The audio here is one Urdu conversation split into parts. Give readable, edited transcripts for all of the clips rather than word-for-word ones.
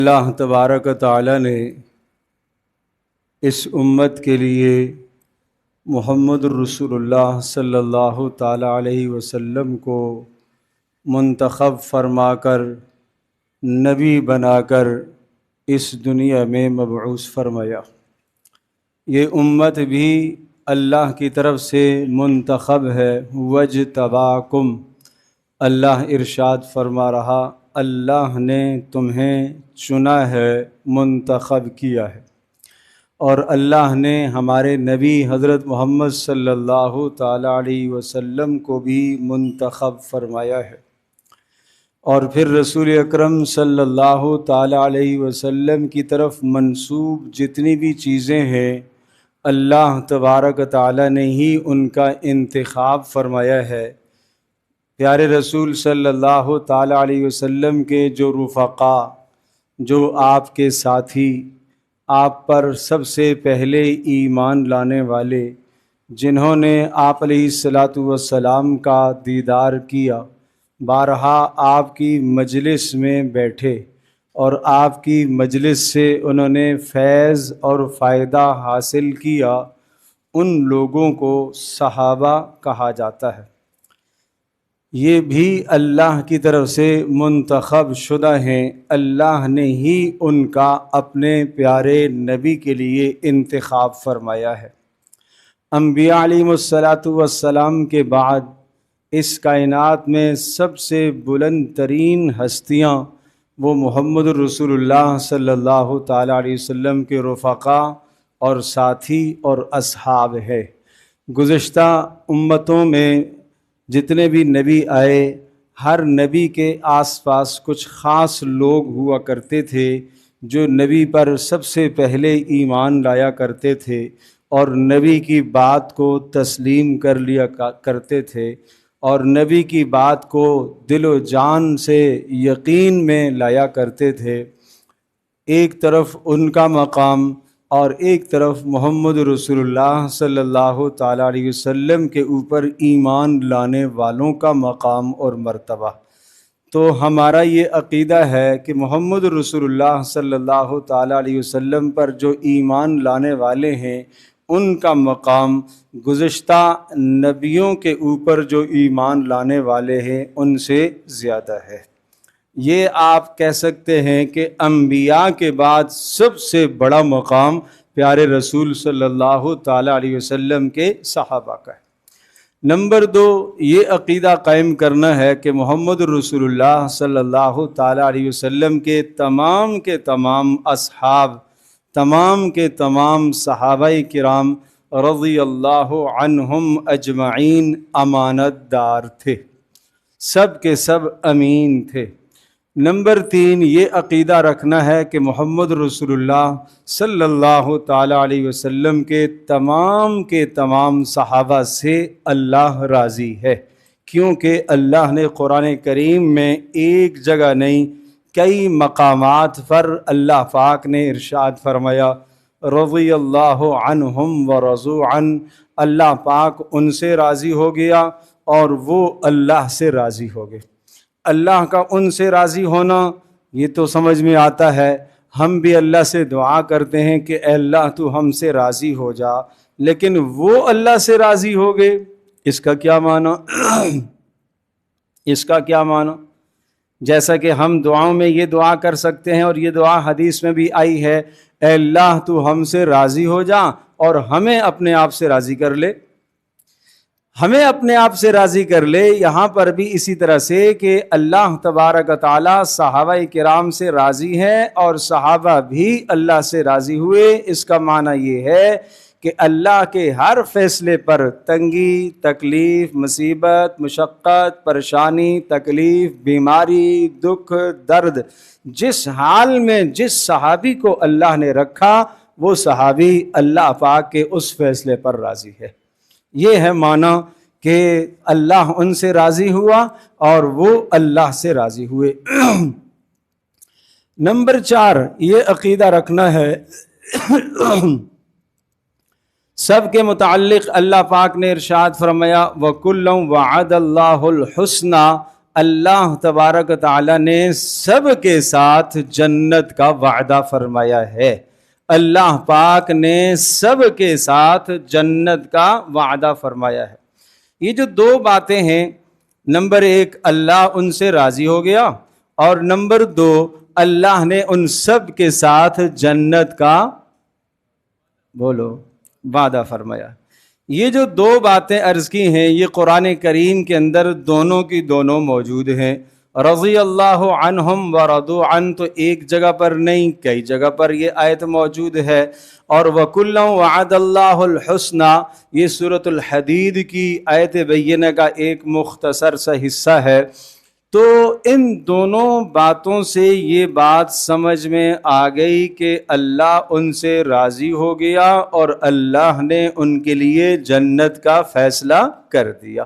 اللہ تبارک و تعالی نے اس امت کے لیے محمد الرسول اللہ صلی اللہ تعالی علیہ وسلم کو منتخب فرما کر نبی بنا کر اس دنیا میں مبعوث فرمایا۔ یہ امت بھی اللہ کی طرف سے منتخب ہے۔ وَاجْتَبَاكُمْ، اللہ ارشاد فرما رہا، اللہ نے تمہیں چنا ہے، منتخب کیا ہے، اور اللہ نے ہمارے نبی حضرت محمد صلی اللہ تعالی علیہ وسلم کو بھی منتخب فرمایا ہے۔ اور پھر رسول اکرم صلی اللہ تعالی علیہ وسلم کی طرف منسوب جتنی بھی چیزیں ہیں، اللہ تبارک و تعالی نے ہی ان کا انتخاب فرمایا ہے۔ پیارے رسول صلی اللہ تعالی علیہ وسلم کے جو رفقا، جو آپ کے ساتھی، آپ پر سب سے پہلے ایمان لانے والے، جنہوں نے آپ علیہ الصلاۃ والسلام کا دیدار کیا، بارہا آپ کی مجلس میں بیٹھے اور آپ کی مجلس سے انہوں نے فیض اور فائدہ حاصل کیا، ان لوگوں کو صحابہ کہا جاتا ہے۔ یہ بھی اللہ کی طرف سے منتخب شدہ ہیں، اللہ نے ہی ان کا اپنے پیارے نبی کے لیے انتخاب فرمایا ہے۔ انبیاء علیہ الصلاۃ والسلام کے بعد اس کائنات میں سب سے بلند ترین ہستیاں وہ محمد الرسول اللہ صلی اللہ تعالی علیہ وسلم کے رفقا اور ساتھی اور اصحاب ہے۔ گزشتہ امتوں میں جتنے بھی نبی آئے، ہر نبی کے آس پاس کچھ خاص لوگ ہوا کرتے تھے جو نبی پر سب سے پہلے ایمان لایا کرتے تھے اور نبی کی بات کو تسلیم کر لیا کرتے تھے، اور نبی کی بات کو دل و جان سے یقین میں لایا کرتے تھے۔ ایک طرف ان کا مقام اور ایک طرف محمد رسول اللہ صلی اللہ تعالی علیہ وسلم کے اوپر ایمان لانے والوں کا مقام اور مرتبہ۔ تو ہمارا یہ عقیدہ ہے کہ محمد رسول اللہ صلی اللہ تعالی علیہ وسلم پر جو ایمان لانے والے ہیں، ان کا مقام گزشتہ نبیوں کے اوپر جو ایمان لانے والے ہیں ان سے زیادہ ہے۔ یہ آپ کہہ سکتے ہیں کہ انبیاء کے بعد سب سے بڑا مقام پیارے رسول صلی اللہ تعالی علیہ وسلم کے صحابہ کا ہے۔ نمبر 2، یہ عقیدہ قائم کرنا ہے کہ محمد رسول اللہ صلی اللہ تعالی علیہ وسلم کے تمام اصحاب، تمام کے تمام صحابہ کرام رضی اللہ عنہم اجمعین امانت دار تھے، سب کے سب امین تھے۔ نمبر 3، یہ عقیدہ رکھنا ہے کہ محمد رسول اللہ صلی اللہ تعالی علیہ وسلم کے تمام صحابہ سے اللہ راضی ہے، کیونکہ اللہ نے قرآن کریم میں ایک جگہ نہیں، کئی مقامات پر اللہ پاک نے ارشاد فرمایا، رضی اللہ عنہم ورضوا عنہ، اللہ پاک ان سے راضی ہو گیا اور وہ اللہ سے راضی ہو گئے۔ اللہ کا ان سے راضی ہونا یہ تو سمجھ میں آتا ہے، ہم بھی اللہ سے دعا کرتے ہیں کہ اے اللہ تو ہم سے راضی ہو جا، لیکن وہ اللہ سے راضی ہو گئے، اس کا کیا معنی؟ اس کا کیا معنی؟ جیسا کہ ہم دعاؤں میں یہ دعا کر سکتے ہیں، اور یہ دعا حدیث میں بھی آئی ہے، اے اللہ تو ہم سے راضی ہو جا اور ہمیں اپنے آپ سے راضی کر لے، ہمیں اپنے آپ سے راضی کر لے۔ یہاں پر بھی اسی طرح سے کہ اللہ تبارک و تعالی صحابہ کرام سے راضی ہیں اور صحابہ بھی اللہ سے راضی ہوئے۔ اس کا معنی یہ ہے کہ اللہ کے ہر فیصلے پر تنگی، تکلیف، مصیبت، مشقت، پریشانی، تکلیف، بیماری، دکھ، درد، جس حال میں جس صحابی کو اللہ نے رکھا، وہ صحابی اللہ پاک کے اس فیصلے پر راضی ہے۔ یہ ہے معنی کہ اللہ ان سے راضی ہوا اور وہ اللہ سے راضی ہوئے۔ نمبر 4، یہ عقیدہ رکھنا ہے سب کے متعلق اللہ پاک نے ارشاد فرمایا، وَكُلًّا وَعَدَ اللَّهُ الْحُسْنَى، اللہ تبارک و تعالیٰ نے سب کے ساتھ جنت کا وعدہ فرمایا ہے۔ اللہ پاک نے سب کے ساتھ جنت کا وعدہ فرمایا ہے۔ یہ جو دو باتیں ہیں، نمبر ایک اللہ ان سے راضی ہو گیا، اور نمبر دو اللہ نے ان سب کے ساتھ جنت کا وعدہ فرمایا۔ یہ جو دو باتیں عرض کی ہیں یہ قرآن کریم کے اندر دونوں کی دونوں موجود ہیں۔ رضی اللہ عنہم ورضوا عنہ تو ایک جگہ پر نہیں، کئی جگہ پر یہ آیت موجود ہے، اور وَكُلًّا وَعَدَ اللَّهُ الْحُسْنَى یہ سورۃ الحدید کی آیت بینہ کا ایک مختصر سا حصہ ہے۔ تو ان دونوں باتوں سے یہ بات سمجھ میں آ گئی کہ اللہ ان سے راضی ہو گیا اور اللہ نے ان کے لیے جنت کا فیصلہ کر دیا۔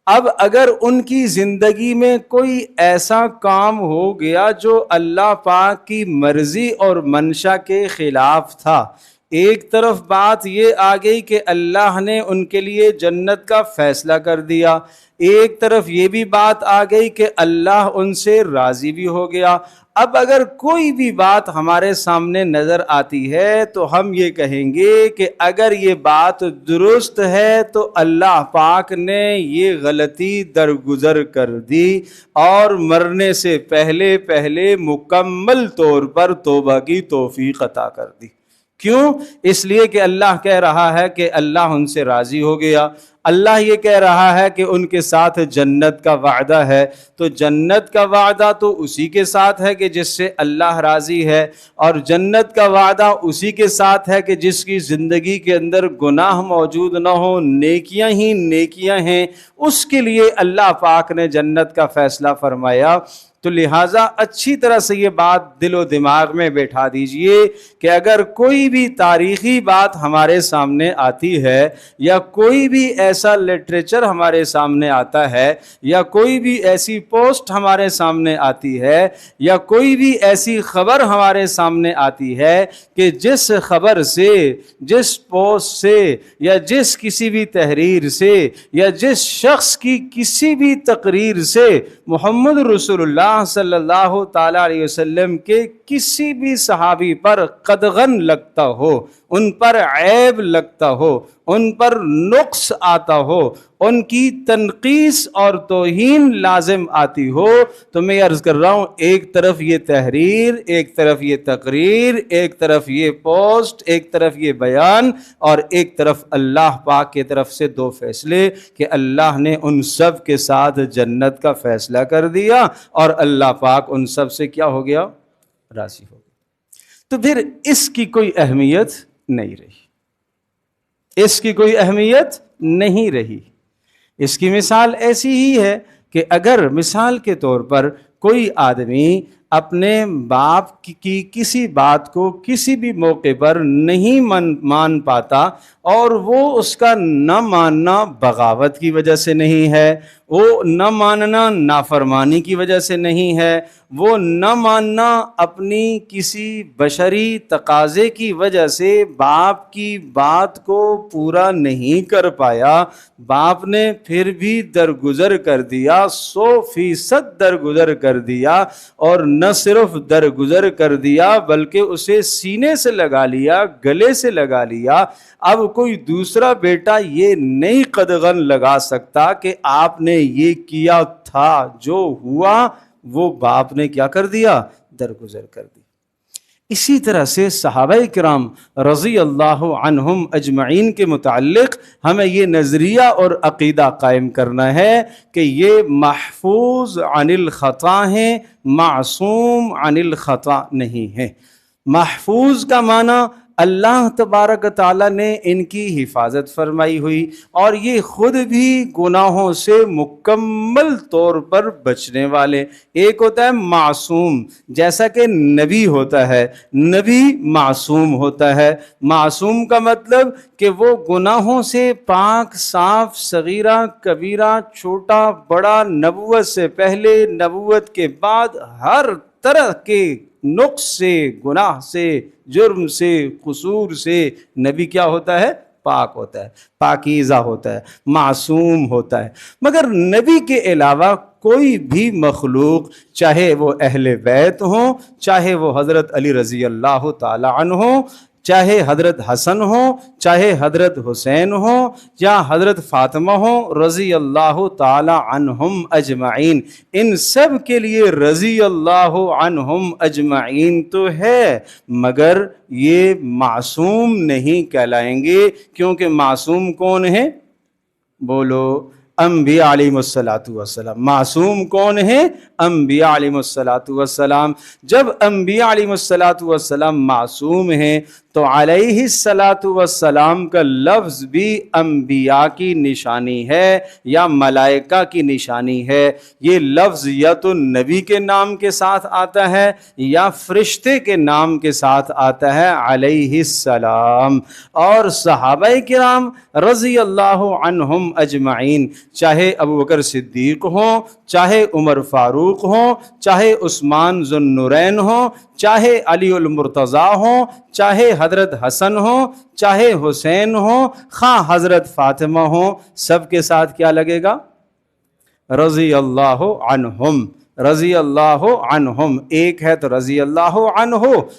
اب اگر ان کی زندگی میں کوئی ایسا کام ہو گیا جو اللہ پاک کی مرضی اور منشا کے خلاف تھا، ایک طرف بات یہ آ گئی کہ اللہ نے ان کے لیے جنت کا فیصلہ کر دیا، ایک طرف یہ بھی بات آ گئی کہ اللہ ان سے راضی بھی ہو گیا۔ اب اگر کوئی بھی بات ہمارے سامنے نظر آتی ہے تو ہم یہ کہیں گے کہ اگر یہ بات درست ہے تو اللہ پاک نے یہ غلطی درگزر کر دی اور مرنے سے پہلے پہلے مکمل طور پر توبہ کی توفیق عطا کر دی۔ کیوں؟ اس لیے کہ اللہ کہہ رہا ہے کہ اللہ ان سے راضی ہو گیا، اللہ یہ کہہ رہا ہے کہ ان کے ساتھ جنت کا وعدہ ہے، تو جنت کا وعدہ تو اسی کے ساتھ ہے کہ جس سے اللہ راضی ہے، اور جنت کا وعدہ اسی کے ساتھ ہے کہ جس کی زندگی کے اندر گناہ موجود نہ ہو، نیکیاں ہی نیکیاں ہیں، اس کے لیے اللہ پاک نے جنت کا فیصلہ فرمایا۔ تو لہٰذا اچھی طرح سے یہ بات دل و دماغ میں بیٹھا دیجئے کہ اگر کوئی بھی تاریخی بات ہمارے سامنے آتی ہے، یا کوئی بھی ایسا لٹریچر ہمارے سامنے آتا ہے، یا کوئی بھی ایسی پوسٹ ہمارے سامنے آتی ہے، یا کوئی بھی ایسی خبر ہمارے سامنے آتی ہے کہ جس خبر سے، جس پوسٹ سے، یا جس کسی بھی تحریر سے، یا جس شخص کی کسی بھی تقریر سے محمد رسول اللہ صلی اللہ تعالیٰ علیہ وسلم کے کسی بھی صحابی پر قدغن لگتا ہو، ان پر عیب لگتا ہو، ان پر نقص آتا ہو، ان کی تنقیص اور توہین لازم آتی ہو، تو میں عرض کر رہا ہوں ایک طرف یہ تحریر، ایک طرف یہ تقریر، ایک طرف یہ پوسٹ، ایک طرف یہ بیان، اور ایک طرف اللہ پاک کی طرف سے دو فیصلے کہ اللہ نے ان سب کے ساتھ جنت کا فیصلہ کر دیا اور اللہ پاک ان سب سے کیا ہو گیا؟ راضی ہو گیا۔ تو پھر اس کی کوئی اہمیت نہیں رہی، اس کی کوئی اہمیت نہیں رہی۔ اس کی مثال ایسی ہی ہے کہ اگر مثال کے طور پر کوئی آدمی اپنے باپ کی کسی بات کو کسی بھی موقع پر نہیں مان پاتا، اور وہ اس کا نہ ماننا بغاوت کی وجہ سے نہیں ہے، وہ نہ ماننا نافرمانی کی وجہ سے نہیں ہے، وہ نہ ماننا اپنی کسی بشری تقاضے کی وجہ سے باپ کی بات کو پورا نہیں کر پایا، باپ نے پھر بھی درگزر کر دیا، 100% درگزر کر دیا، اور نہ صرف درگزر کر دیا بلکہ اسے سینے سے لگا لیا، گلے سے لگا لیا۔ اب کوئی دوسرا بیٹا یہ نہیں قدغن لگا سکتا کہ آپ نے یہ کیا تھا، جو ہوا وہ باپ نے کیا کر دیا؟ درگزر کر دیا۔ اسی طرح سے صحابہ کرام رضی اللہ عنہم اجمعین کے متعلق ہمیں یہ نظریہ اور عقیدہ قائم کرنا ہے کہ یہ محفوظ عن الخطا ہیں، معصوم عن الخطا نہیں ہیں۔ محفوظ کا معنی اللہ تبارک تعالیٰ نے ان کی حفاظت فرمائی ہوئی، اور یہ خود بھی گناہوں سے مکمل طور پر بچنے والے۔ ایک ہوتا ہے معصوم، جیسا کہ نبی ہوتا ہے، نبی معصوم ہوتا ہے۔ معصوم کا مطلب کہ وہ گناہوں سے پاک صاف، صغیرہ کبیرہ، چھوٹا بڑا، نبوت سے پہلے نبوت کے بعد ہر طرح کے نقص سے، گناہ سے، جرم سے، قصور سے نبی کیا ہوتا ہے؟ پاک ہوتا ہے، پاکیزہ ہوتا ہے، معصوم ہوتا ہے۔ مگر نبی کے علاوہ کوئی بھی مخلوق، چاہے وہ اہل بیت ہوں، چاہے وہ حضرت علی رضی اللہ تعالی عنہ ہوں، چاہے حضرت حسن ہو، چاہے حضرت حسین ہو، یا حضرت فاطمہ ہو رضی اللہ تعالی عنہم اجمعین، ان سب کے لیے رضی اللہ عنہم اجمعین تو ہے، مگر یہ معصوم نہیں کہلائیں گے، کیونکہ معصوم کون ہے؟ بولو، انبیاء علیہ الصلاۃ والسلام۔ معصوم کون ہے؟ انبیاء علیہ الصلاۃ والسلام۔ جب انبیاء علیہ الصلاۃ والسلام معصوم ہیں تو علیہ الصلاۃ والسلام کا لفظ بھی انبیاء کی نشانی ہے یا ملائکہ کی نشانی ہے۔ یہ لفظ یا تو نبی کے نام کے ساتھ آتا ہے یا فرشتے کے نام کے ساتھ آتا ہے، علیہ السلام۔ اور صحابہ کرام رضی اللہ عنہم اجمعین، چاہے ابوبکر صدیق ہوں، چاہے عمر فاروق ہوں، چاہے عثمان ذو النورین ہوں، چاہے علی المرتضیٰ ہوں، چاہے حضرت حسن ہوں، چاہے حسین ہوں، خواہ حضرت فاطمہ ہوں، سب کے ساتھ کیا لگے گا؟ رضی اللہ عنہم۔ رضی اللہ عنہم، ایک ہے تو رضی اللہ عنہ،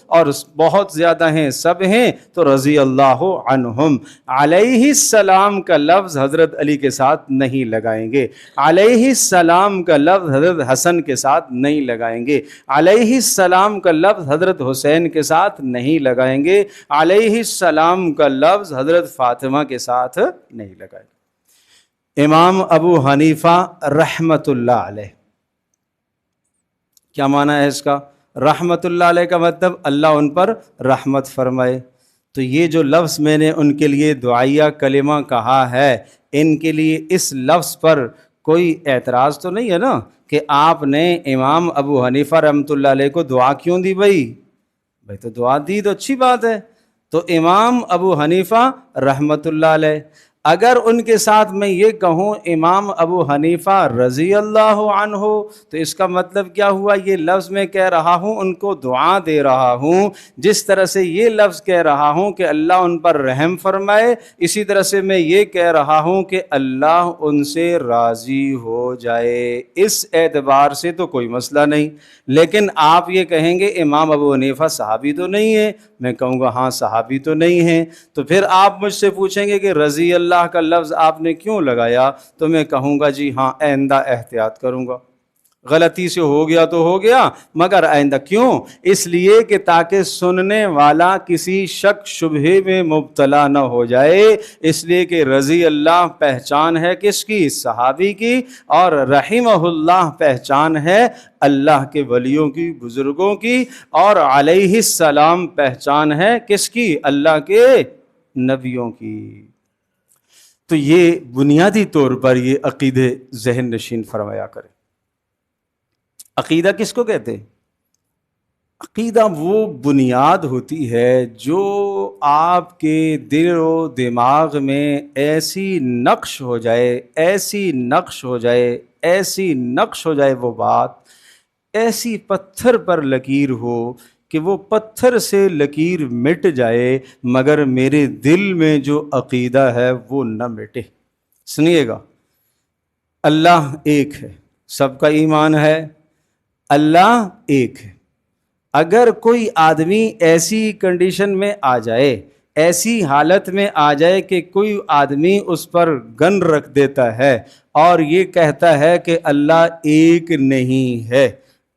اور بہت زیادہ ہیں، سب ہیں تو رضی اللہ عنہم۔ علیہ السلام کا لفظ حضرت علی کے ساتھ نہیں لگائیں گے، علیہ السلام کا لفظ حضرت حسن کے ساتھ نہیں لگائیں گے، علیہ السلام کا لفظ حضرت حسین کے ساتھ نہیں لگائیں گے، علیہ السلام کا لفظ حضرت فاطمہ کے ساتھ نہیں لگائیں گے۔ امام ابو حنیفہ رحمۃ اللہ علیہ، کیا معنی ہے اس کا؟ رحمت اللہ علیہ کا مطلب اللہ ان پر رحمت فرمائے۔ تو یہ جو لفظ میں نے ان کے لیے دعائیہ کلمہ کہا ہے، ان کے لیے اس لفظ پر کوئی اعتراض تو نہیں ہے نا کہ آپ نے امام ابو حنیفہ رحمۃ اللہ علیہ کو دعا کیوں دی؟ بھائی تو دعا دی تو اچھی بات ہے۔ تو امام ابو حنیفہ رحمۃ اللہ علیہ، اگر ان کے ساتھ میں یہ کہوں امام ابو حنیفہ رضی اللہ عنہ، تو اس کا مطلب کیا ہوا؟ یہ لفظ میں کہہ رہا ہوں ان کو دعا دے رہا ہوں، جس طرح سے یہ لفظ کہہ رہا ہوں کہ اللہ ان پر رحم فرمائے، اسی طرح سے میں یہ کہہ رہا ہوں کہ اللہ ان سے راضی ہو جائے۔ اس اعتبار سے تو کوئی مسئلہ نہیں۔ لیکن آپ یہ کہیں گے امام ابو حنیفہ صحابی تو نہیں ہے، میں کہوں گا ہاں صحابی تو نہیں ہیں، تو پھر آپ مجھ سے پوچھیں گے کہ رضی اللہ کا لفظ آپ نے کیوں لگایا؟ تو میں کہوں گا جی ہاں آئندہ احتیاط کروں گا، غلطی سے ہو گیا تو ہو گیا، مگر آئندہ کیوں؟ اس لیے کہ تاکہ سننے والا کسی شک شبہے میں مبتلا نہ ہو جائے، اس لیے کہ رضی اللہ پہچان ہے کس کی؟ صحابی کی، اور رحمہ اللہ پہچان ہے اللہ کے ولیوں کی، بزرگوں کی، اور علیہ السلام پہچان ہے کس کی؟ اللہ کے نبیوں کی۔ تو یہ بنیادی طور پر یہ عقیدے ذہن نشین فرمایا کرے۔ عقیدہ کس کو کہتے ہیں؟ عقیدہ وہ بنیاد ہوتی ہے جو آپ کے دل و دماغ میں ایسی نقش ہو جائے، ایسی نقش ہو جائے، ایسی نقش ہو جائے، وہ بات ایسی پتھر پر لکیر ہو کہ وہ پتھر سے لکیر مٹ جائے، مگر میرے دل میں جو عقیدہ ہے وہ نہ مٹے۔ سنیے گا، اللہ ایک ہے، سب کا ایمان ہے، اللہ ایک ہے۔ اگر کوئی آدمی ایسی کنڈیشن میں آ جائے، ایسی حالت میں آ جائے کہ کوئی آدمی اس پر گن رکھ دیتا ہے اور یہ کہتا ہے کہ اللہ ایک نہیں ہے،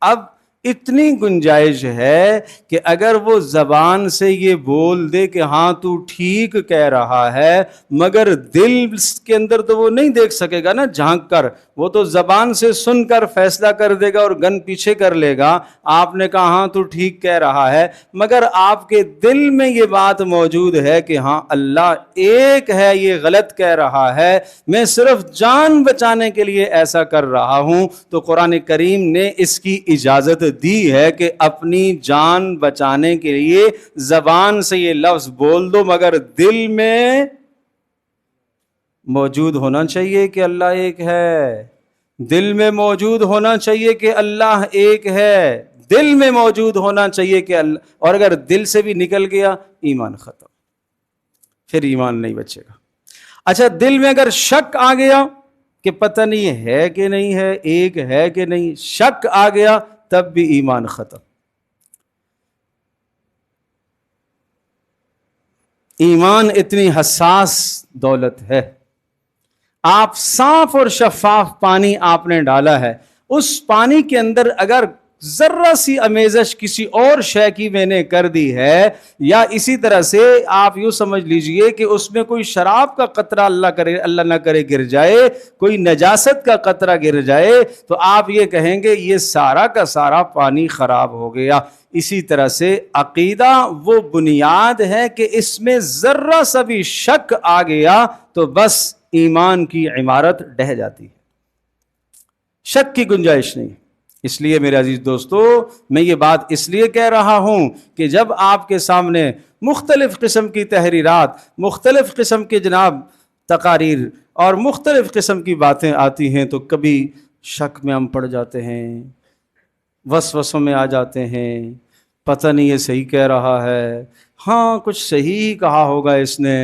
اب اتنی گنجائش ہے کہ اگر وہ زبان سے یہ بول دے کہ ہاں تو ٹھیک کہہ رہا ہے، مگر دل کے اندر تو وہ نہیں دیکھ سکے گا نا جھانک کر، وہ تو زبان سے سن کر فیصلہ کر دے گا اور گن پیچھے کر لے گا۔ آپ نے کہا ہاں تو ٹھیک کہہ رہا ہے، مگر آپ کے دل میں یہ بات موجود ہے کہ ہاں اللہ ایک ہے، یہ غلط کہہ رہا ہے، میں صرف جان بچانے کے لیے ایسا کر رہا ہوں، تو قرآن کریم نے اس کی اجازت دی ہے کہ اپنی جان بچانے کے لیے زبان سے یہ لفظ بول دو، مگر دل میں موجود ہونا چاہیے کہ اللہ ایک ہے، دل میں موجود ہونا چاہیے کہ اللہ ایک ہے، دل میں موجود ہونا چاہیے کہ اللہ، اور اگر دل سے بھی نکل گیا ایمان ختم، پھر ایمان نہیں بچے گا۔ اچھا، دل میں اگر شک آ گیا کہ پتہ نہیں ہے کہ نہیں ہے، ایک ہے کہ نہیں، شک آ گیا تب بھی ایمان ختم۔ ایمان اتنی حساس دولت ہے۔ آپ صاف اور شفاف پانی آپ نے ڈالا ہے، اس پانی کے اندر اگر ذرہ سی آمیزش کسی اور شے کی میں نے کر دی ہے، یا اسی طرح سے آپ یوں سمجھ لیجئے کہ اس میں کوئی شراب کا قطرہ اللہ نہ کرے گر جائے، کوئی نجاست کا قطرہ گر جائے، تو آپ یہ کہیں گے یہ سارا کا سارا پانی خراب ہو گیا۔ اسی طرح سے عقیدہ وہ بنیاد ہے کہ اس میں ذرہ سا بھی شک آ گیا تو بس ایمان کی عمارت ڈہ جاتی ہے، شک کی گنجائش نہیں۔ اس لیے میرے عزیز دوستو، میں یہ بات اس لیے کہہ رہا ہوں کہ جب آپ کے سامنے مختلف قسم کی تحریرات، مختلف قسم کے جناب تقاریر اور مختلف قسم کی باتیں آتی ہیں تو کبھی شک میں ہم پڑ جاتے ہیں، وسوسوں میں آ جاتے ہیں، پتہ نہیں یہ صحیح کہہ رہا ہے، ہاں کچھ صحیح کہا ہوگا اس نے،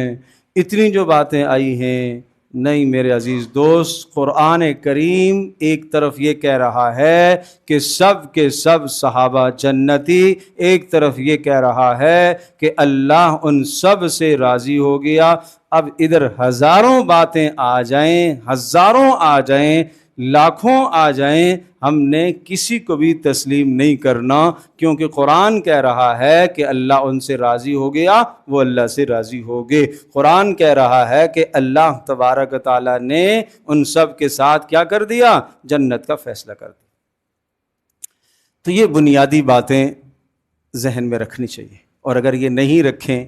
اتنی جو باتیں آئی ہیں۔ نہیں میرے عزیز دوست، قرآن کریم ایک طرف یہ کہہ رہا ہے کہ سب کے سب صحابہ جنتی، ایک طرف یہ کہہ رہا ہے کہ اللہ ان سب سے راضی ہو گیا۔ اب ادھر ہزاروں باتیں آ جائیں، ہزاروں آ جائیں، لاکھوں آ جائیں، ہم نے کسی کو بھی تسلیم نہیں کرنا، کیونکہ قرآن کہہ رہا ہے کہ اللہ ان سے راضی ہو گیا، وہ اللہ سے راضی ہو گئے۔ قرآن کہہ رہا ہے کہ اللہ تبارک تعالیٰ نے ان سب کے ساتھ کیا کر دیا؟ جنت کا فیصلہ کر دیا۔ تو یہ بنیادی باتیں ذہن میں رکھنی چاہیے، اور اگر یہ نہیں رکھیں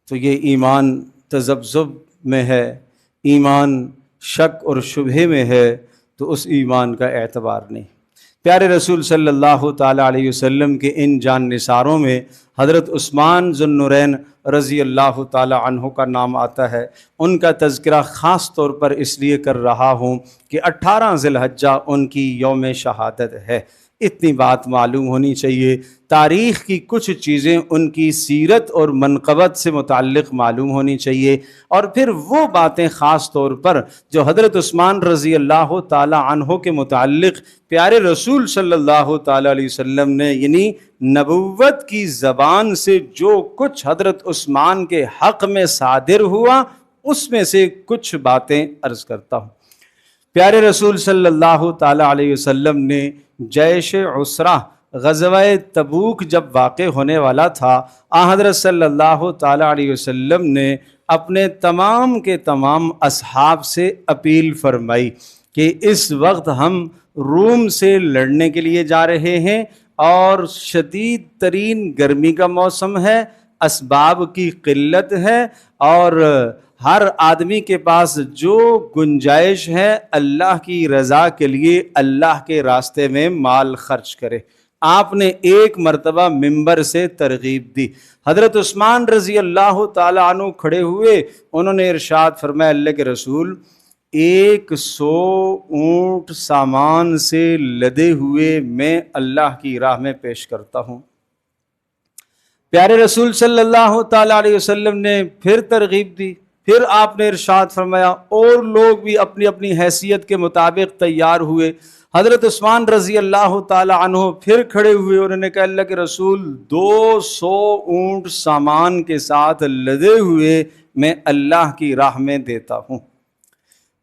تو یہ ایمان تذبذب میں ہے، ایمان شک اور شبہے میں ہے، تو اس ایمان کا اعتبار نہیں۔ پیارے رسول صلی اللہ تعالیٰ علیہ وسلم کے ان جان نثاروں میں حضرت عثمان ذو النورین رضی اللہ تعالیٰ عنہ کا نام آتا ہے۔ ان کا تذکرہ خاص طور پر اس لیے کر رہا ہوں کہ 18 ذی الحجہ ان کی یوم شہادت ہے۔ اتنی بات معلوم ہونی چاہیے، تاریخ کی کچھ چیزیں ان کی سیرت اور منقبت سے متعلق معلوم ہونی چاہیے، اور پھر وہ باتیں خاص طور پر جو حضرت عثمان رضی اللہ تعالی عنہ کے متعلق پیارے رسول صلی اللہ تعالی علیہ وسلم نے، یعنی نبوت کی زبان سے جو کچھ حضرت عثمان کے حق میں صادر ہوا، اس میں سے کچھ باتیں عرض کرتا ہوں۔ پیارے رسول صلی اللہ تعالی علیہ وسلم نے جیش عسرہ غزوہ تبوک جب واقع ہونے والا تھا، آن حضرت صلی اللہ تعالی علیہ وسلم نے اپنے تمام کے تمام اصحاب سے اپیل فرمائی کہ اس وقت ہم روم سے لڑنے کے لیے جا رہے ہیں، اور شدید ترین گرمی کا موسم ہے، اسباب کی قلت ہے، اور ہر آدمی کے پاس جو گنجائش ہے اللہ کی رضا کے لیے اللہ کے راستے میں مال خرچ کرے۔ آپ نے ایک مرتبہ ممبر سے ترغیب دی۔ حضرت عثمان رضی اللہ تعالیٰ عنہ کھڑے ہوئے، انہوں نے ارشاد فرمایا، اللہ کے رسول 100 اونٹ سامان سے لدے ہوئے میں اللہ کی راہ میں پیش کرتا ہوں۔ پیارے رسول صلی اللہ تعالیٰ علیہ وسلم نے پھر ترغیب دی، پھر آپ نے ارشاد فرمایا، اور لوگ بھی اپنی اپنی حیثیت کے مطابق تیار ہوئے۔ حضرت عثمان رضی اللہ تعالی عنہ پھر کھڑے ہوئے، انہوں نے کہا، اللہ کے رسول 200 اونٹ سامان کے ساتھ لدے ہوئے میں اللہ کی راہ میں دیتا ہوں۔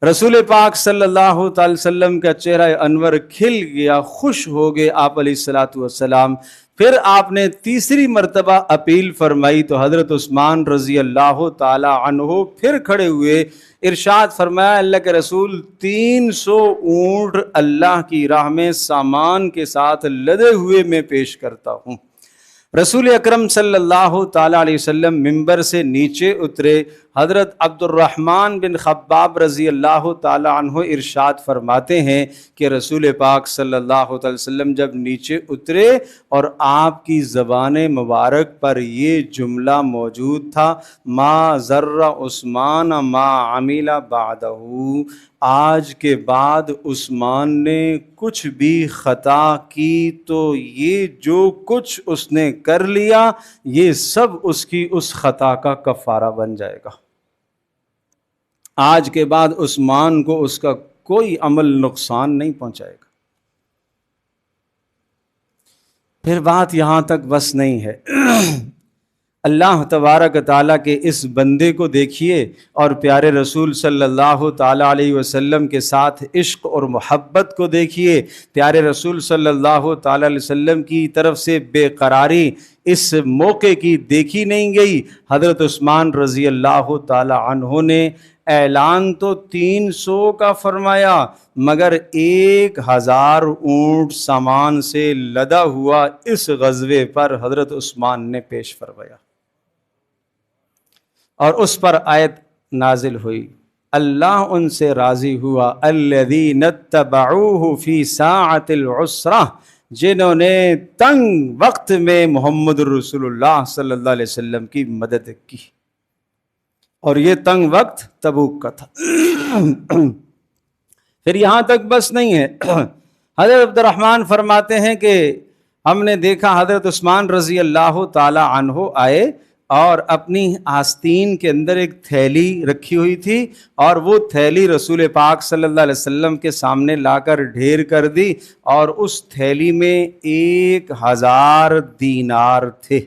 رسول پاک صلی اللہ تعالی وسلم کا چہرہ انور کھل گیا، خوش ہو گئے آپ علیہ الصلوۃ والسلام۔ پھر آپ نے تیسری مرتبہ اپیل فرمائی تو حضرت عثمان رضی اللہ تعالی عنہ پھر کھڑے ہوئے، ارشاد فرمایا، اللہ کے رسول 300 اونٹ اللہ کی راہ میں سامان کے ساتھ لدے ہوئے میں پیش کرتا ہوں۔ رسول اکرم صلی اللہ تعالی علیہ وسلم ممبر سے نیچے اترے، حضرت عبد الرحمن بن خباب رضی اللہ تعالی عنہ ارشاد فرماتے ہیں کہ رسول پاک صلی اللہ علیہ وسلم جب نیچے اترے اور آپ کی زبان مبارک پر یہ جملہ موجود تھا، ما ضر عثمان ما عمل بعدہ، آج کے بعد عثمان نے کچھ بھی خطا کی تو یہ جو کچھ اس نے کر لیا یہ سب اس کی اس خطا کا کفارہ بن جائے گا۔ آج کے بعد عثمان کو اس کا کوئی عمل نقصان نہیں پہنچائے گا۔ پھر بات یہاں تک بس نہیں ہے، اللہ تبارک تعالیٰ کے اس بندے کو دیکھیے اور پیارے رسول صلی اللہ تعالیٰ علیہ وسلم کے ساتھ عشق اور محبت کو دیکھیے۔ پیارے رسول صلی اللہ تعالیٰ علیہ وسلم کی طرف سے بے قراری اس موقع کی دیکھی نہیں گئی۔ حضرت عثمان رضی اللہ تعالیٰ عنہ نے اعلان تو 300 کا فرمایا، مگر 1000 اونٹ سامان سے لدا ہوا اس غزوے پر حضرت عثمان نے پیش فرمایا، اور اس پر آیت نازل ہوئی، اللہ ان سے راضی ہوا، الذین اتبعوہ فی ساعۃ العسرہ، جنہوں نے تنگ وقت میں محمد رسول اللہ صلی اللہ علیہ وسلم کی مدد کی، اور یہ تنگ وقت تبوک کا تھا۔ پھر یہاں تک بس نہیں ہے، حضرت عبد الرحمن فرماتے ہیں کہ ہم نے دیکھا حضرت عثمان رضی اللہ تعالی عنہ آئے اور اپنی آستین کے اندر ایک تھیلی رکھی ہوئی تھی، اور وہ تھیلی رسول پاک صلی اللہ علیہ وسلم کے سامنے لا کر ڈھیر کر دی، اور اس تھیلی میں 1000 دینار تھے۔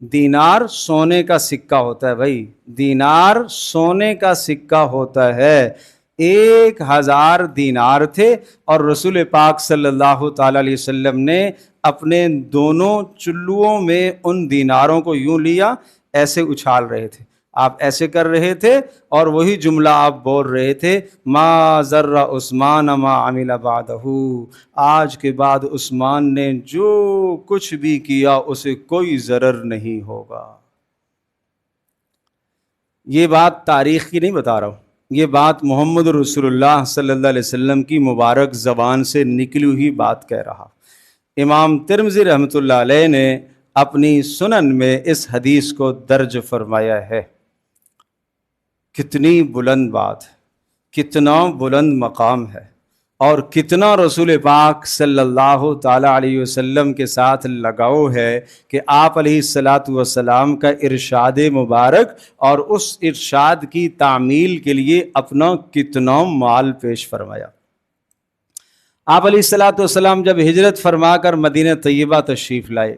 دینار سونے کا سکہ ہوتا ہے بھائی، دینار سونے کا سکہ ہوتا ہے، 1000 دینار تھے، اور رسول پاک صلی اللہ تعالی علیہ وسلم نے اپنے دونوں چلوؤں میں ان دیناروں کو یوں لیا، ایسے اچھال رہے تھے، آپ ایسے کر رہے تھے، اور وہی جملہ آپ بول رہے تھے، ما ضر عثمان ما عمل بعدہ، آج کے بعد عثمان نے جو کچھ بھی کیا اسے کوئی ضرر نہیں ہوگا۔ یہ بات تاریخ کی نہیں بتا رہا ہوں، یہ بات محمد رسول اللہ صلی اللہ علیہ وسلم کی مبارک زبان سے نکلی ہوئی بات کہہ رہا۔ امام ترمذی رحمۃ اللہ علیہ نے اپنی سنن میں اس حدیث کو درج فرمایا ہے۔ کتنی بلند بات ہے، کتنا بلند مقام ہے، اور کتنا رسول پاک صلی اللہ تعالیٰ علیہ وسلم کے ساتھ لگاؤ ہے کہ آپ علیہ الصلاۃ والسلام کا ارشاد مبارک اور اس ارشاد کی تعمیل کے لیے اپنا کتنا مال پیش فرمایا۔ آپ علیہ الصلاۃ والسلام جب ہجرت فرما کر مدینہ طیبہ تشریف لائے،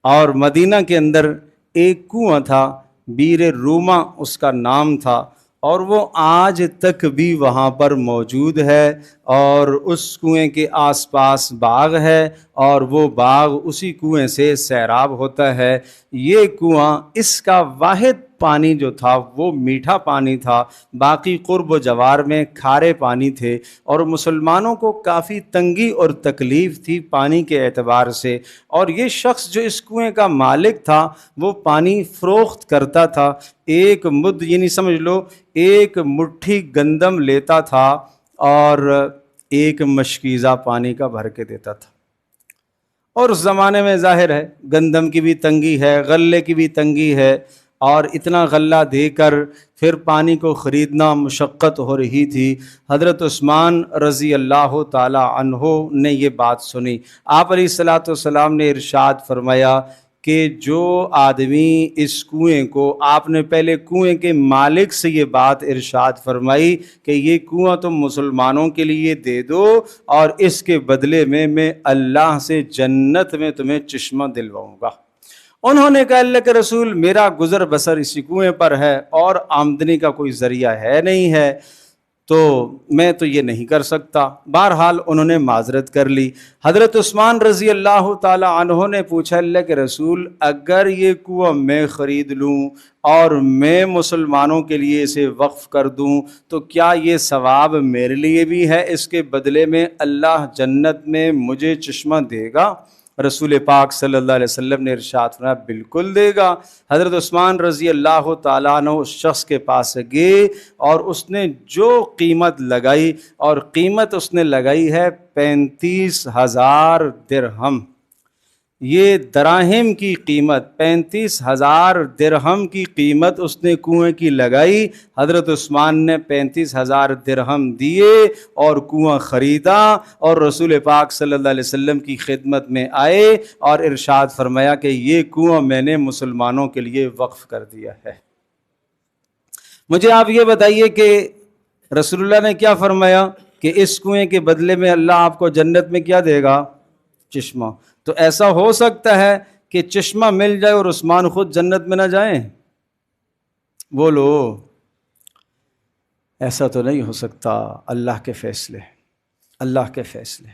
اور مدینہ کے اندر ایک کنواں تھا، بیر روما اس کا نام تھا، اور وہ آج تک بھی وہاں پر موجود ہے، اور اس کنویں کے آس پاس باغ ہے، اور وہ باغ اسی کنویں سے سیراب ہوتا ہے۔ یہ کنواں، اس کا واحد پانی جو تھا وہ میٹھا پانی تھا، باقی قرب و جوار میں کھارے پانی تھے، اور مسلمانوں کو کافی تنگی اور تکلیف تھی پانی کے اعتبار سے، اور یہ شخص جو اس کنویں کا مالک تھا وہ پانی فروخت کرتا تھا، ایک مد یعنی سمجھ لو ایک مٹھی گندم لیتا تھا اور ایک مشکیزہ پانی کا بھر کے دیتا تھا۔ اور اس زمانے میں ظاہر ہے گندم کی بھی تنگی ہے، غلے کی بھی تنگی ہے، اور اتنا غلہ دے کر پھر پانی کو خریدنا مشقت ہو رہی تھی۔ حضرت عثمان رضی اللہ تعالی عنہ نے یہ بات سنی، آپ علیہ الصلاۃ والسلام نے ارشاد فرمایا کہ جو آدمی اس کنویں کو، آپ نے پہلے کنویں کے مالک سے یہ بات ارشاد فرمائی کہ یہ کنواں تم مسلمانوں کے لیے دے دو، اور اس کے بدلے میں اللہ سے جنت میں تمہیں چشمہ دلواؤں گا۔ انہوں نے کہا اللہ کے رسول، میرا گزر بسر اسی کنویں پر ہے اور آمدنی کا کوئی ذریعہ ہے نہیں ہے، تو میں تو یہ نہیں کر سکتا۔ بہرحال انہوں نے معذرت کر لی۔ حضرت عثمان رضی اللہ تعالی عنہ نے پوچھا اللہ کے رسول، اگر یہ کنواں میں خرید لوں اور میں مسلمانوں کے لیے اسے وقف کر دوں تو کیا یہ ثواب میرے لیے بھی ہے؟ اس کے بدلے میں اللہ جنت میں مجھے چشمہ دے گا؟ رسول پاک صلی اللہ علیہ وسلم نے ارشاد فرمایا بالکل دے گا۔ حضرت عثمان رضی اللہ تعالیٰ عنہ اس شخص کے پاس گئے اور اس نے جو قیمت لگائی، اور قیمت اس نے لگائی ہے 35,000 درہم۔ یہ دراہم کی قیمت 35,000 درہم کی قیمت اس نے کنویں کی لگائی۔ حضرت عثمان نے 35,000 درہم دیے اور کنواں خریدا، اور رسول پاک صلی اللہ علیہ وسلم کی خدمت میں آئے اور ارشاد فرمایا کہ یہ کنواں میں نے مسلمانوں کے لیے وقف کر دیا ہے۔ مجھے آپ یہ بتائیے کہ رسول اللہ نے کیا فرمایا کہ اس کنویں کے بدلے میں اللہ آپ کو جنت میں کیا دے گا؟ چشمہ۔ تو ایسا ہو سکتا ہے کہ چشمہ مل جائے اور عثمان خود جنت میں نہ جائیں؟ بولو، ایسا تو نہیں ہو سکتا۔ اللہ کے فیصلے، اللہ کے فیصلے۔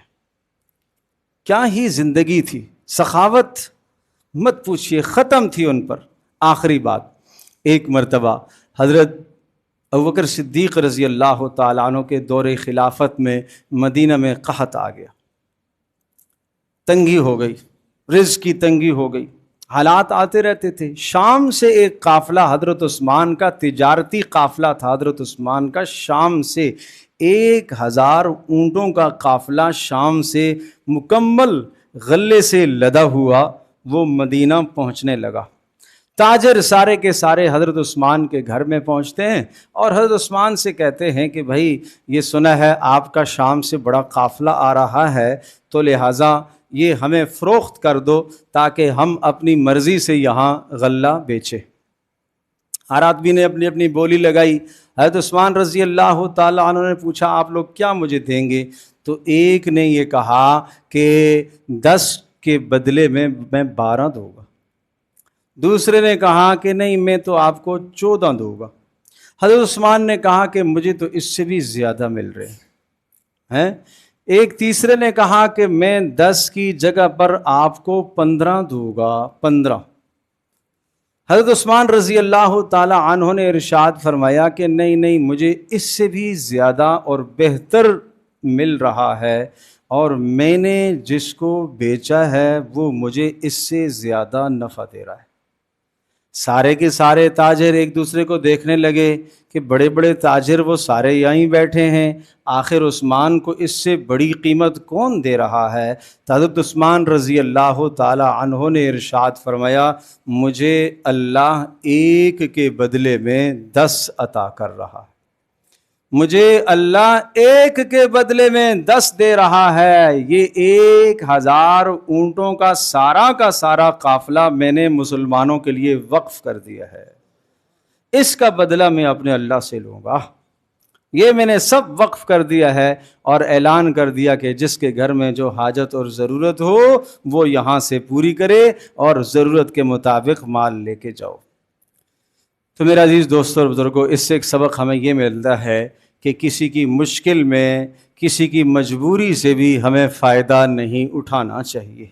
کیا ہی زندگی تھی، سخاوت مت پوچھئے، ختم تھی ان پر۔ آخری بات، ایک مرتبہ حضرت ابوبکر صدیق رضی اللہ تعالیٰ عنہ کے دور خلافت میں مدینہ میں قحط آ گیا، تنگی ہو گئی، رزق کی تنگی ہو گئی، حالات آتے رہتے تھے۔ شام سے ایک قافلہ حضرت عثمان کا، تجارتی قافلہ تھا حضرت عثمان کا، شام سے 1,000 اونٹوں کا قافلہ شام سے مکمل غلے سے لدا ہوا وہ مدینہ پہنچنے لگا۔ تاجر سارے کے سارے حضرت عثمان کے گھر میں پہنچتے ہیں اور حضرت عثمان سے کہتے ہیں کہ بھائی یہ سنا ہے آپ کا شام سے بڑا قافلہ آ رہا ہے، تو لہٰذا یہ ہمیں فروخت کر دو تاکہ ہم اپنی مرضی سے یہاں غلہ بیچیں۔ ہر آدمی نے اپنی اپنی بولی لگائی۔ حضرت عثمان رضی اللہ تعالیٰ عنہ نے پوچھا آپ لوگ کیا مجھے دیں گے؟ تو ایک نے یہ کہا کہ 10 کے بدلے میں 12 دوں گا، دوسرے نے کہا کہ نہیں میں تو آپ کو 14 دوں گا۔ حضرت عثمان نے کہا کہ مجھے تو اس سے بھی زیادہ مل رہے ہیں۔ ایک تیسرے نے کہا کہ میں 10 کی جگہ پر آپ کو 15 دوں گا، 15۔ حضرت عثمان رضی اللہ تعالی عنہ نے ارشاد فرمایا کہ نہیں نہیں، مجھے اس سے بھی زیادہ اور بہتر مل رہا ہے، اور میں نے جس کو بیچا ہے وہ مجھے اس سے زیادہ نفع دے رہا ہے۔ سارے کے سارے تاجر ایک دوسرے کو دیکھنے لگے کہ بڑے بڑے تاجر وہ سارے یہیں بیٹھے ہیں، آخر عثمان کو اس سے بڑی قیمت کون دے رہا ہے؟ تو حضرت عثمان رضی اللہ تعالی عنہ نے ارشاد فرمایا مجھے اللہ 1 کے بدلے میں 10 عطا کر رہا ہے، مجھے اللہ 1 کے بدلے میں 10 دے رہا ہے۔ یہ 1,000 اونٹوں کا سارا قافلہ میں نے مسلمانوں کے لیے وقف کر دیا ہے، اس کا بدلہ میں اپنے اللہ سے لوں گا۔ یہ میں نے سب وقف کر دیا ہے اور اعلان کر دیا کہ جس کے گھر میں جو حاجت اور ضرورت ہو وہ یہاں سے پوری کرے اور ضرورت کے مطابق مال لے کے جاؤ۔ تو میرا عزیز دوستوں اور بزرگوں، اس سے ایک سبق ہمیں یہ ملتا ہے کہ کسی کی مشکل میں، کسی کی مجبوری سے بھی ہمیں فائدہ نہیں اٹھانا چاہیے۔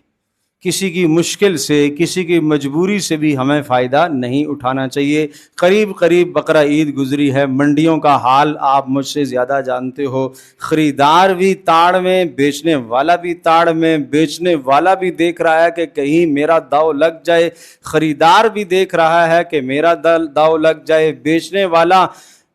کسی کی مشکل سے، کسی کی مجبوری سے بھی ہمیں فائدہ نہیں اٹھانا چاہیے۔ قریب بقرہ عید گزری ہے، منڈیوں کا حال آپ مجھ سے زیادہ جانتے ہو، خریدار بھی تاڑ میں، بیچنے والا بھی تاڑ میں، بیچنے والا بھی دیکھ رہا ہے کہ کہیں میرا داؤ لگ جائے، خریدار بھی دیکھ رہا ہے کہ میرا داؤ لگ جائے، بیچنے والا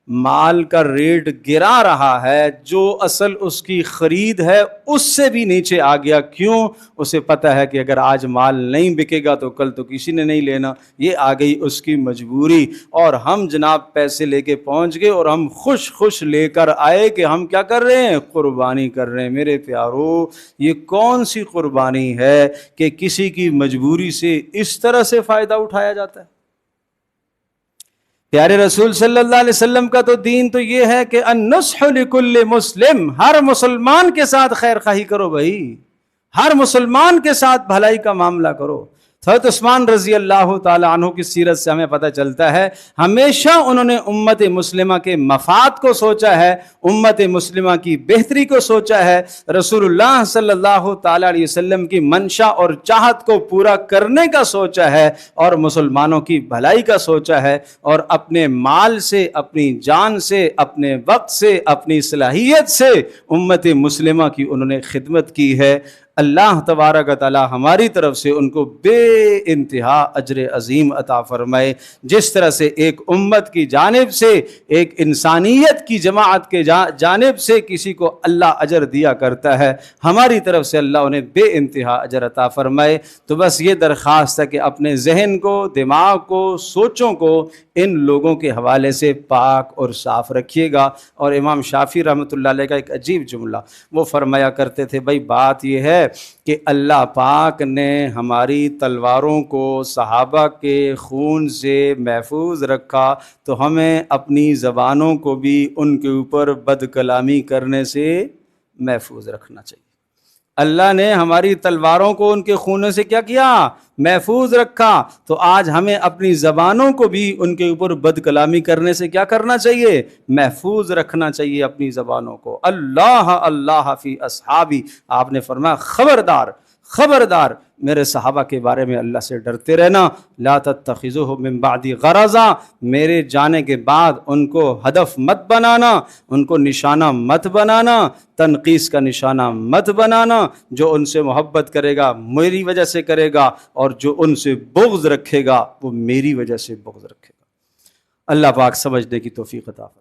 مال کا ریٹ گرا رہا ہے، جو اصل اس کی خرید ہے اس سے بھی نیچے آ گیا۔ کیوں؟ اسے پتہ ہے کہ اگر آج مال نہیں بکے گا تو کل تو کسی نے نہیں لینا، یہ آ گئی اس کی مجبوری۔ اور ہم جناب پیسے لے کے پہنچ گئے اور ہم خوش لے کر آئے کہ ہم کیا کر رہے ہیں؟ قربانی کر رہے ہیں۔ میرے پیارو، یہ کون سی قربانی ہے کہ کسی کی مجبوری سے اس طرح سے فائدہ اٹھایا جاتا ہے؟ پیارے رسول صلی اللہ علیہ وسلم کا تو دین تو یہ ہے کہ النصح لکل مسلم، ہر مسلمان کے ساتھ خیر خواہی کرو بھائی، ہر مسلمان کے ساتھ بھلائی کا معاملہ کرو۔ حضرت عثمان رضی اللہ تعالی عنہ کی سیرت سے ہمیں پتہ چلتا ہے ہمیشہ انہوں نے امت مسلمہ کے مفاد کو سوچا ہے، امت مسلمہ کی بہتری کو سوچا ہے، رسول اللہ صلی اللہ تعالی علیہ وسلم کی منشا اور چاہت کو پورا کرنے کا سوچا ہے، اور مسلمانوں کی بھلائی کا سوچا ہے، اور اپنے مال سے، اپنی جان سے، اپنے وقت سے، اپنی صلاحیت سے امت مسلمہ کی انہوں نے خدمت کی ہے۔ اللہ تبارک و تعالی ہماری طرف سے ان کو بے انتہا اجر عظیم عطا فرمائے۔ جس طرح سے ایک امت کی جانب سے، ایک انسانیت کی جماعت کے جانب سے کسی کو اللہ اجر دیا کرتا ہے، ہماری طرف سے اللہ انہیں بے انتہا اجر عطا فرمائے۔ تو بس یہ درخواست ہے کہ اپنے ذہن کو، دماغ کو، سوچوں کو ان لوگوں کے حوالے سے پاک اور صاف رکھیے گا۔ اور امام شافعی رحمۃ اللہ علیہ کا ایک عجیب جملہ، وہ فرمایا کرتے تھے، بھائی بات یہ ہے کہ اللہ پاک نے ہماری تلواروں کو صحابہ کے خون سے محفوظ رکھا، تو ہمیں اپنی زبانوں کو بھی ان کے اوپر بد کلامی کرنے سے محفوظ رکھنا چاہیے۔ اللہ نے ہماری تلواروں کو ان کے خونوں سے کیا کیا؟ محفوظ رکھا، تو آج ہمیں اپنی زبانوں کو بھی ان کے اوپر بد کلامی کرنے سے کیا کرنا چاہیے؟ محفوظ رکھنا چاہیے اپنی زبانوں کو۔ اللہ اللہ فی اصحابی، آپ نے فرمایا خبردار خبردار میرے صحابہ کے بارے میں اللہ سے ڈرتے رہنا۔ لا تتخذوہ من بعدی غرضا، میرے جانے کے بعد ان کو ہدف مت بنانا، ان کو نشانہ مت بنانا، تنقیس کا نشانہ مت بنانا۔ جو ان سے محبت کرے گا میری وجہ سے کرے گا، اور جو ان سے بغض رکھے گا وہ میری وجہ سے بغض رکھے گا۔ اللہ پاک سمجھنے کی توفیق عطا فرمائے۔